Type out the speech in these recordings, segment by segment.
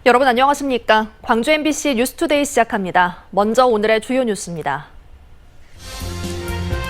여러분 안녕하십니까? 광주 MBC 뉴스투데이 시작합니다. 먼저 오늘의 주요 뉴스입니다.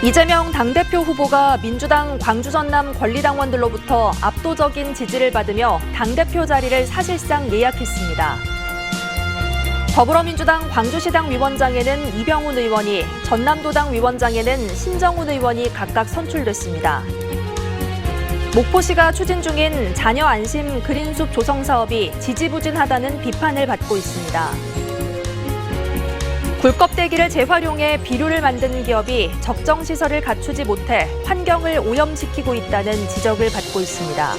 이재명 당대표 후보가 민주당 광주 전남 권리당원들로부터 압도적인 지지를 받으며 당대표 자리를 사실상 예약했습니다. 더불어민주당 광주시당 위원장에는 이병훈 의원이, 전남도당 위원장에는 신정훈 의원이 각각 선출됐습니다. 목포시가 추진 중인 자녀 안심 그린숲 조성 사업이 지지부진하다는 비판을 받고 있습니다. 굴껍데기를 재활용해 비료를 만드는 기업이 적정 시설을 갖추지 못해 환경을 오염시키고 있다는 지적을 받고 있습니다.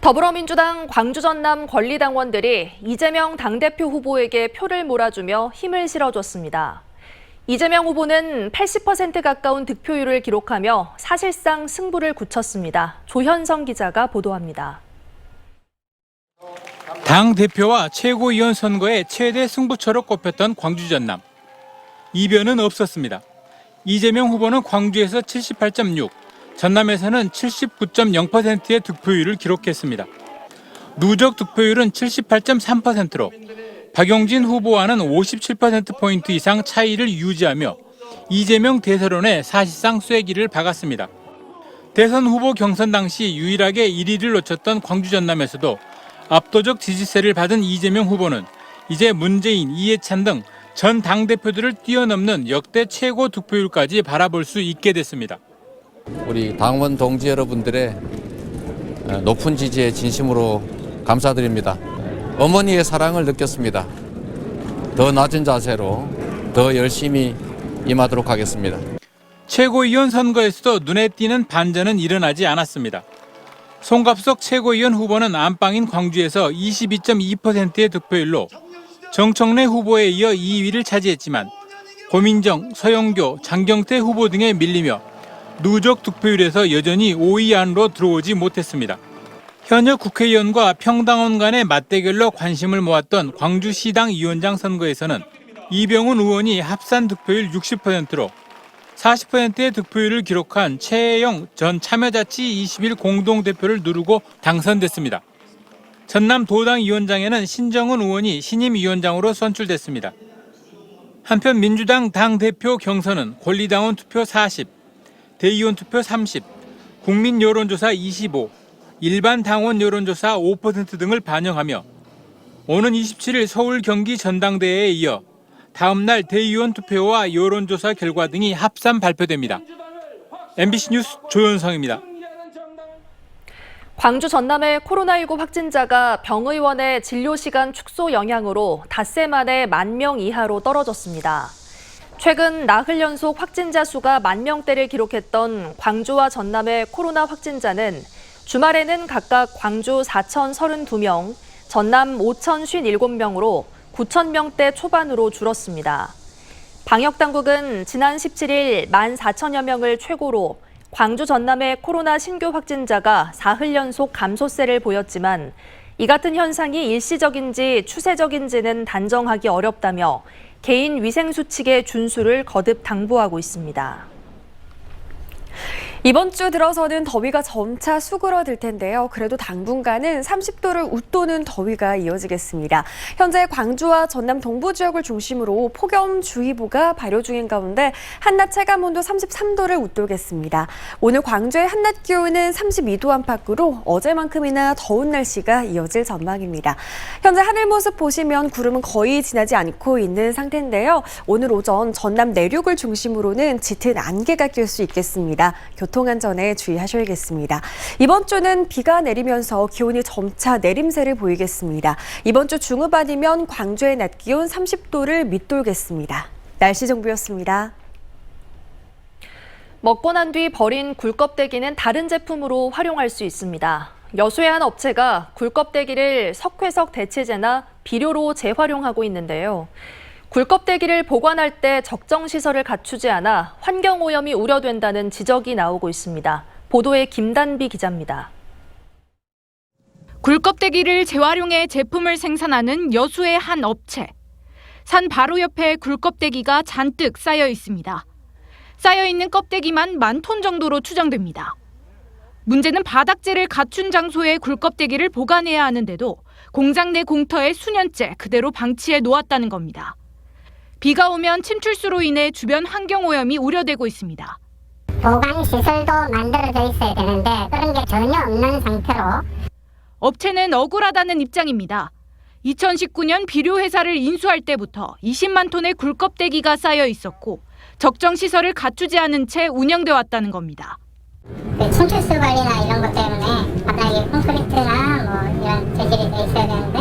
더불어민주당 광주 전남 권리당원들이 이재명 당대표 후보에게 표를 몰아주며 힘을 실어줬습니다. 이재명 후보는 80% 가까운 득표율을 기록하며 사실상 승부를 굳혔습니다. 조현성 기자가 보도합니다. 당대표와 최고위원 선거의 최대 승부처로 꼽혔던 광주 전남. 이변은 없었습니다. 이재명 후보는 광주에서 78.6, 전남에서는 79.0%의 득표율을 기록했습니다. 누적 득표율은 78.3%로 박용진 후보와는 57%포인트 이상 차이를 유지하며 이재명 대세론에 사실상 쐐기를 박았습니다. 대선 후보 경선 당시 유일하게 1위를 놓쳤던 광주 전남에서도 압도적 지지세를 받은 이재명 후보는 이제 문재인, 이해찬 등 전 당대표들을 뛰어넘는 역대 최고 득표율까지 바라볼 수 있게 됐습니다. 우리 당원 동지 여러분들의 높은 지지에 진심으로 감사드립니다. 어머니의 사랑을 느꼈습니다. 더 낮은 자세로 더 열심히 임하도록 하겠습니다. 최고위원 선거에서도 눈에 띄는 반전은 일어나지 않았습니다. 송갑석 최고위원 후보는 안방인 광주에서 22.2%의 득표율로 정청래 후보에 이어 2위를 차지했지만 고민정, 서영교, 장경태 후보 등에 밀리며 누적 득표율에서 여전히 5위 안으로 들어오지 못했습니다. 현역 국회의원과 평당원 간의 맞대결로 관심을 모았던 광주시당 위원장 선거에서는 이병훈 의원이 합산 득표율 60%로 40%의 득표율을 기록한 최혜영 전 참여자치 21 공동대표를 누르고 당선됐습니다. 전남 도당 위원장에는 신정훈 의원이 신임 위원장으로 선출됐습니다. 한편 민주당 당대표 경선은 권리당원 투표 40, 대의원 투표 30, 국민 여론조사 25, 일반 당원 여론조사 5% 등을 반영하며 오는 27일 서울 경기 전당대회에 이어 다음 날 대의원 투표와 여론조사 결과 등이 합산 발표됩니다. MBC 뉴스 조현성입니다. 광주 전남의 코로나19 확진자가 병의원의 진료시간 축소 영향으로 닷새 만에 10,000명 이하로 떨어졌습니다. 최근 나흘 연속 확진자 수가 10,000대를 기록했던 광주와 전남의 코로나 확진자는 주말에는 각각 광주 4,032명, 전남 5,057명으로 9,000명대 초반으로 줄었습니다. 방역당국은 지난 17일 14,000여 명을 최고로 광주 전남의 코로나 신규 확진자가 4흘 연속 감소세를 보였지만 이 같은 현상이 일시적인지 추세적인지는 단정하기 어렵다며 개인 위생수칙의 준수를 거듭 당부하고 있습니다. 이번 주 들어서는 더위가 점차 수그러들 텐데요. 그래도 당분간은 30도를 웃도는 더위가 이어지겠습니다. 현재 광주와 전남 동부 지역을 중심으로 폭염주의보가 발효 중인 가운데 한낮 체감온도 33도를 웃돌겠습니다. 오늘 광주의 한낮 기온은 32도 안팎으로 어제만큼이나 더운 날씨가 이어질 전망입니다. 현재 하늘 모습 보시면 구름은 거의 지나지 않고 있는 상태인데요. 오늘 오전 전남 내륙을 중심으로는 짙은 안개가 낄 수 있겠습니다. 교통안전에 주의하셔야겠습니다. 이번 주는 비가 내리면서 기온이 점차 내림세를 보이겠습니다. 이번 주 중후반이면 광주의 낮 기온 30도를 밑돌겠습니다. 날씨 정보였습니다. 먹고 난 뒤 버린 굴껍데기는 다른 제품으로 활용할 수 있습니다. 여수의 한 업체가 굴껍데기를 석회석 대체제나 비료로 재활용하고 있는데요. 굴껍데기를 보관할 때 적정 시설을 갖추지 않아 환경오염이 우려된다는 지적이 나오고 있습니다. 보도에 김단비 기자입니다. 굴껍데기를 재활용해 제품을 생산하는 여수의 한 업체. 산 바로 옆에 굴껍데기가 잔뜩 쌓여 있습니다. 쌓여 있는 껍데기만 10,000톤 정도로 추정됩니다. 문제는 바닥재를 갖춘 장소에 굴껍데기를 보관해야 하는데도 공장 내 공터에 수년째 그대로 방치해 놓았다는 겁니다. 비가 오면 침출수로 인해 주변 환경오염이 우려되고 있습니다. 보관 시설도 만들어져 있어야 되는데 그런 게 전혀 없는 상태로. 업체는 억울하다는 입장입니다. 2019년 비료회사를 인수할 때부터 20만 톤의 굴껍데기가 쌓여 있었고 적정 시설을 갖추지 않은 채 운영돼 왔다는 겁니다. 침출수 관리나 이런 것 때문에 바닥에 콘크리트나 뭐 이런 재질이 돼 있어야 되는데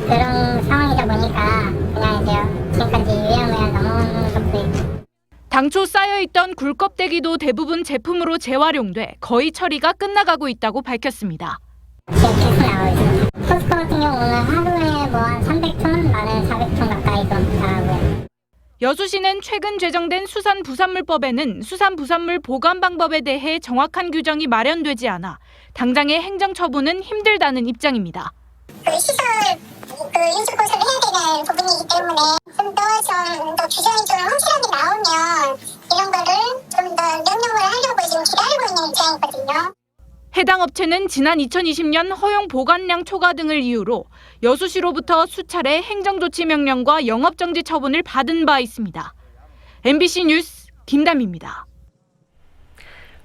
그런 상황이다 보니까 그냥 이제 지금까지 유야무야 넘어오는 것도 있고. 당초 쌓여있던 굴껍데기도 대부분 제품으로 재활용돼 거의 처리가 끝나가고 있다고 밝혔습니다. 지금 계속 나오고 있습니다. 포스코 같은 경우 오늘 하루에 뭐 한 300톤, 많은 400톤 가까이 좀 나가고요. 여수시는 최근 제정된 수산부산물법에는 수산부산물 보관 방법에 대해 정확한 규정이 마련되지 않아 당장의 행정처분은 힘들다는 입장입니다. 시설 인수 공사를 해야 되는 부분이기 때문에 좀 더 규정이 좀 확실하게 나오면 이런 거를 좀 더 명령을 하려고 지금 기다리고 있는 입장이거든요. 해당 업체는 지난 2020년 허용 보관량 초과 등을 이유로 여수시로부터 수차례 행정조치 명령과 영업정지 처분을 받은 바 있습니다. MBC 뉴스 김담입니다.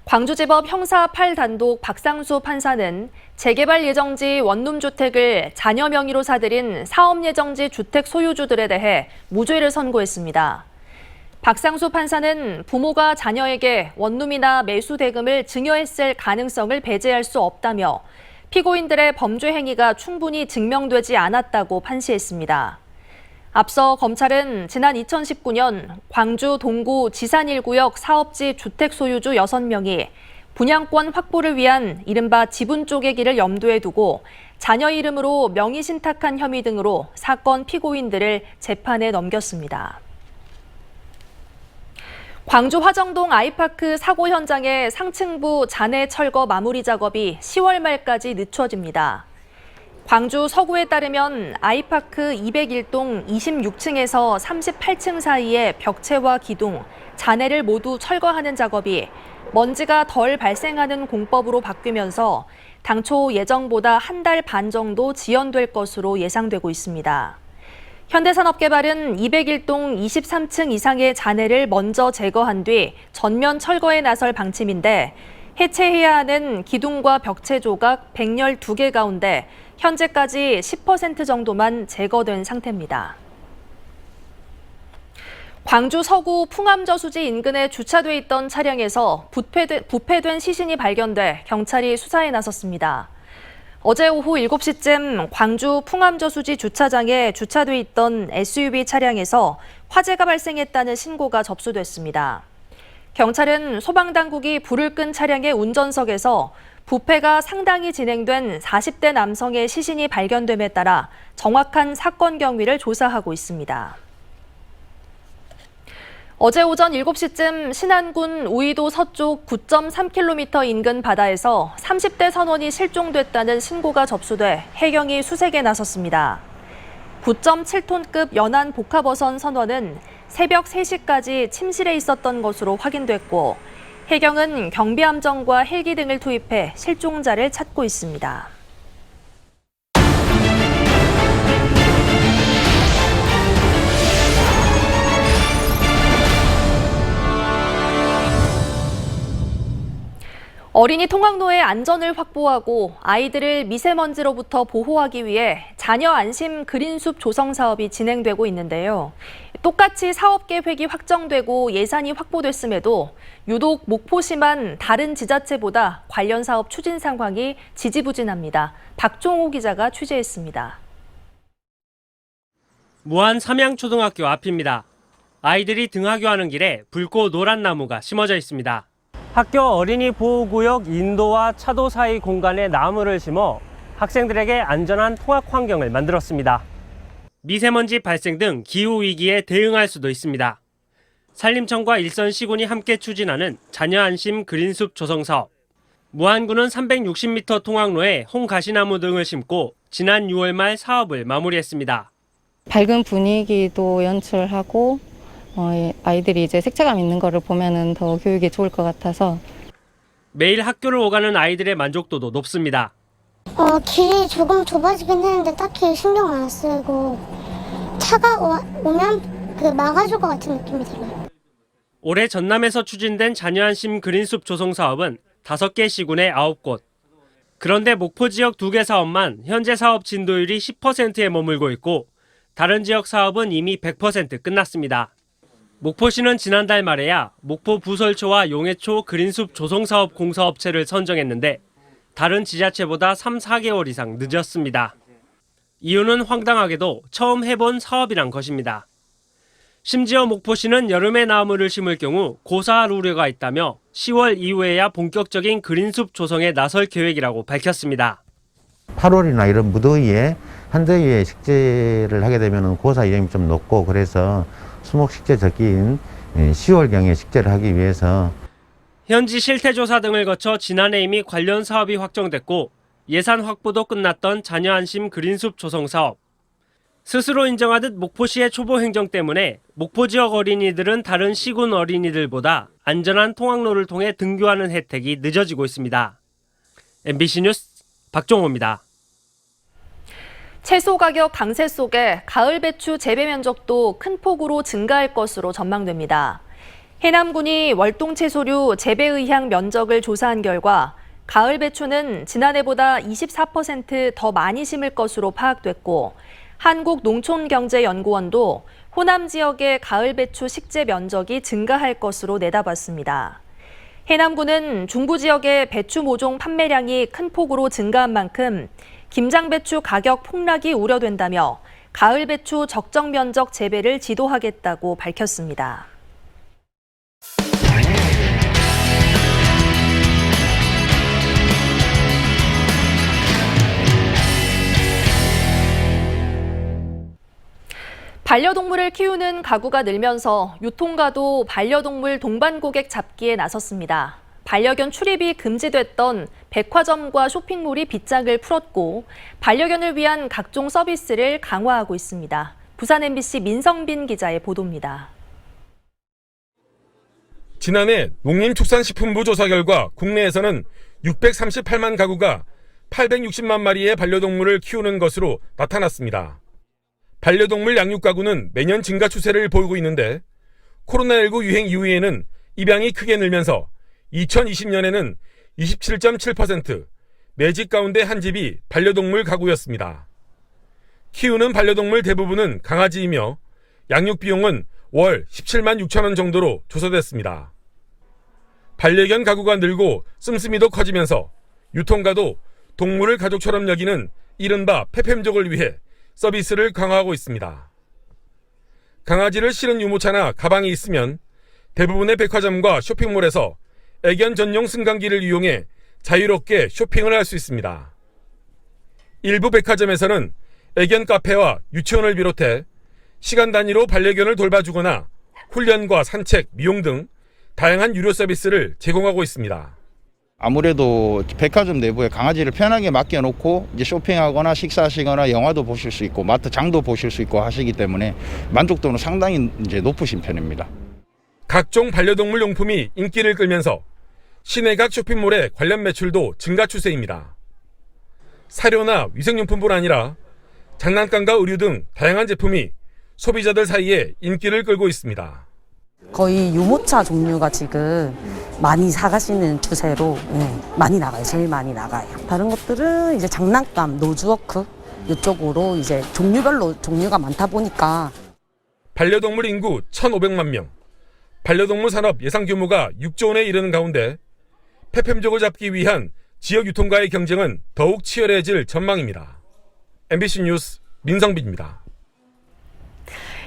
광주지법 형사 8단독 박상수 판사는 재개발 예정지 원룸주택을 자녀 명의로 사들인 사업 예정지 주택 소유주들에 대해 무죄를 선고했습니다. 박상수 판사는 부모가 자녀에게 원룸이나 매수 대금을 증여했을 가능성을 배제할 수 없다며 피고인들의 범죄 행위가 충분히 증명되지 않았다고 판시했습니다. 앞서 검찰은 지난 2019년 광주 동구 지산 1구역 사업지 주택 소유주 6명이 분양권 확보를 위한 이른바 지분 쪼개기를 염두에 두고 자녀 이름으로 명의 신탁한 혐의 등으로 사건 피고인들을 재판에 넘겼습니다. 광주 화정동 아이파크 사고 현장의 상층부 잔해 철거 마무리 작업이 10월 말까지 늦춰집니다. 광주 서구에 따르면 아이파크 201동 26층에서 38층 사이의 벽체와 기둥, 잔해를 모두 철거하는 작업이 먼지가 덜 발생하는 공법으로 바뀌면서 당초 예정보다 한 달 반 정도 지연될 것으로 예상되고 있습니다. 현대산업개발은 201동 23층 이상의 잔해를 먼저 제거한 뒤 전면 철거에 나설 방침인데 해체해야 하는 기둥과 벽체 조각 112개 가운데 현재까지 10% 정도만 제거된 상태입니다. 광주 서구 풍암저수지 인근에 주차돼 있던 차량에서 부패된 시신이 발견돼 경찰이 수사에 나섰습니다. 어제 오후 7시쯤 광주 풍암저수지 주차장에 주차돼 있던 SUV 차량에서 화재가 발생했다는 신고가 접수됐습니다. 경찰은 소방당국이 불을 끈 차량의 운전석에서 부패가 상당히 진행된 40대 남성의 시신이 발견됨에 따라 정확한 사건 경위를 조사하고 있습니다. 어제 오전 7시쯤 신안군 우이도 서쪽 9.3km 인근 바다에서 30대 선원이 실종됐다는 신고가 접수돼 해경이 수색에 나섰습니다. 9.7톤급 연안 복합어선 선원은 새벽 3시까지 침실에 있었던 것으로 확인됐고 해경은 경비함정과 헬기 등을 투입해 실종자를 찾고 있습니다. 어린이 통학로의 안전을 확보하고 아이들을 미세먼지로부터 보호하기 위해 자녀 안심 그린숲 조성 사업이 진행되고 있는데요. 똑같이 사업 계획이 확정되고 예산이 확보됐음에도 유독 목포시만 다른 지자체보다 관련 사업 추진 상황이 지지부진합니다. 박종호 기자가 취재했습니다. 무안 삼양초등학교 앞입니다. 아이들이 등하교하는 길에 붉고 노란 나무가 심어져 있습니다. 학교 어린이 보호구역 인도와 차도 사이 공간에 나무를 심어 학생들에게 안전한 통학 환경을 만들었습니다. 미세먼지 발생 등 기후위기에 대응할 수도 있습니다. 산림청과 일선시군이 함께 추진하는 자녀 안심 그린숲 조성 사업. 무안군은 360m 통학로에 홍가시나무 등을 심고 지난 6월 말 사업을 마무리했습니다. 밝은 분위기도 연출하고 아이들이 이제 색채감 있는 거를 보면은 더 교육이 좋을 것 같아서. 매일 학교를 오가는 아이들의 만족도도 높습니다. 길이 조금 좁아지긴 했는데 딱히 신경 안 쓰고 차가 오면 막아줄 것 같은 느낌이 들어요. 올해 전남에서 추진된 자녀안심 그린숲 조성 사업은 5개 시군에 9곳. 그런데 목포 지역 2개 사업만 현재 사업 진도율이 10%에 머물고 있고 다른 지역 사업은 이미 100% 끝났습니다. 목포시는 지난달 말에야 목포 부설초와 용해초 그린숲 조성 사업 공사업체를 선정했는데 다른 지자체보다 3-4개월 이상 늦었습니다. 이유는 황당하게도 처음 해본 사업이란 것입니다. 심지어 목포시는 여름에 나무를 심을 경우 고사할 우려가 있다며 10월 이후에야 본격적인 그린숲 조성에 나설 계획이라고 밝혔습니다. 8월이나 이런 무더위에 한더위에 식재를 하게 되면 고사 위험이 좀 높고 그래서 수목 식재 적기인 10월경에 식재를 하기 위해서 현지 실태조사 등을 거쳐 지난해 이미 관련 사업이 확정됐고 예산 확보도 끝났던 자녀안심 그린숲 조성 사업. 스스로 인정하듯 목포시의 초보 행정 때문에 목포 지역 어린이들은 다른 시군 어린이들보다 안전한 통학로를 통해 등교하는 혜택이 늦어지고 있습니다. MBC 뉴스 박종호입니다. 채소 가격 강세 속에 가을 배추 재배 면적도 큰 폭으로 증가할 것으로 전망됩니다. 해남군이 월동 채소류 재배 의향 면적을 조사한 결과 가을 배추는 지난해보다 24% 더 많이 심을 것으로 파악됐고 한국농촌경제연구원도 호남 지역의 가을 배추 식재 면적이 증가할 것으로 내다봤습니다. 해남군은 중부 지역의 배추 모종 판매량이 큰 폭으로 증가한 만큼 김장 배추 가격 폭락이 우려된다며 가을 배추 적정 면적 재배를 지도하겠다고 밝혔습니다. 반려동물을 키우는 가구가 늘면서 유통가도 반려동물 동반 고객 잡기에 나섰습니다. 반려견 출입이 금지됐던 백화점과 쇼핑몰이 빗장을 풀었고 반려견을 위한 각종 서비스를 강화하고 있습니다. 부산 MBC 민성빈 기자의 보도입니다. 지난해 농림축산식품부 조사 결과 국내에서는 638만 가구가 860만 마리의 반려동물을 키우는 것으로 나타났습니다. 반려동물 양육 가구는 매년 증가 추세를 보이고 있는데 코로나19 유행 이후에는 입양이 크게 늘면서 2020년에는 27.7%, 4집 가운데 한 집이 반려동물 가구였습니다. 키우는 반려동물 대부분은 강아지이며 양육 비용은 월 17만 6천 원 정도로 조사됐습니다. 반려견 가구가 늘고 씀씀이도 커지면서 유통가도 동물을 가족처럼 여기는 이른바 펫팸족을 위해 서비스를 강화하고 있습니다. 강아지를 실은 유모차나 가방이 있으면 대부분의 백화점과 쇼핑몰에서 애견 전용 승강기를 이용해 자유롭게 쇼핑을 할 수 있습니다. 일부 백화점에서는 애견 카페와 유치원을 비롯해 시간 단위로 반려견을 돌봐주거나 훈련과 산책, 미용 등 다양한 유료 서비스를 제공하고 있습니다. 아무래도 백화점 내부에 강아지를 편하게 맡겨놓고 이제 쇼핑하거나 식사하시거나 영화도 보실 수 있고 마트 장도 보실 수 있고 하시기 때문에 만족도는 상당히 이제 높으신 편입니다. 각종 반려동물 용품이 인기를 끌면서 시내 각 쇼핑몰의 관련 매출도 증가 추세입니다. 사료나 위생용품뿐 아니라 장난감과 의류 등 다양한 제품이 소비자들 사이에 인기를 끌고 있습니다. 거의 유모차 종류가 지금 많이 사가시는 추세로 많이 나가요. 제일 많이 나가요. 다른 것들은 이제 장난감, 노즈워크 이쪽으로 이제 종류별로 종류가 많다 보니까 반려동물 인구 1,500만 명, 반려동물 산업 예상 규모가 6조 원에 이르는 가운데 펫팸족을 잡기 위한 지역 유통가의 경쟁은 더욱 치열해질 전망입니다. MBC 뉴스 민성빈입니다.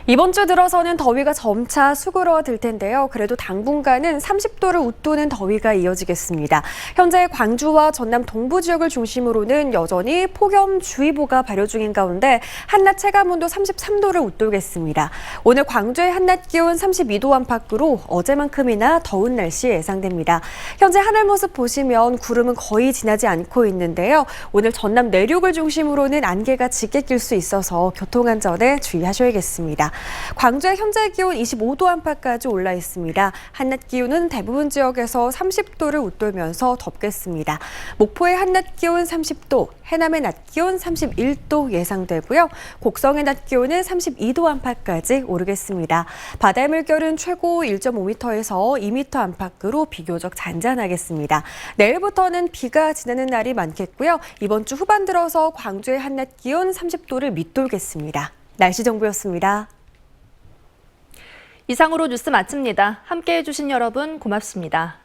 이번 주 들어서는 더위가 점차 수그러들 텐데요. 그래도 당분간은 30도를 웃도는 더위가 이어지겠습니다. 현재 광주와 전남 동부 지역을 중심으로는 여전히 폭염주의보가 발효 중인 가운데 한낮 체감온도 33도를 웃돌겠습니다. 오늘 광주의 한낮 기온 32도 안팎으로 어제만큼이나 더운 날씨 예상됩니다. 현재 하늘 모습 보시면 구름은 거의 지나지 않고 있는데요. 오늘 전남 내륙을 중심으로는 안개가 짙게 낄 수 있어서 교통안전에 주의하셔야겠습니다. 광주의 현재 기온 25도 안팎까지 올라 있습니다. 한낮 기온은 대부분 지역에서 30도를 웃돌면서 덥겠습니다. 목포의 한낮 기온 30도, 해남의 낮 기온 31도 예상되고요. 곡성의 낮 기온은 32도 안팎까지 오르겠습니다. 바다의 물결은 최고 1.5m에서 2m 안팎으로 비교적 잔잔하겠습니다. 내일부터는 비가 지내는 날이 많겠고요. 이번 주 후반 들어서 광주의 한낮 기온 30도를 밑돌겠습니다. 날씨 정보였습니다. 이상으로 뉴스 마칩니다. 함께해 주신 여러분 고맙습니다.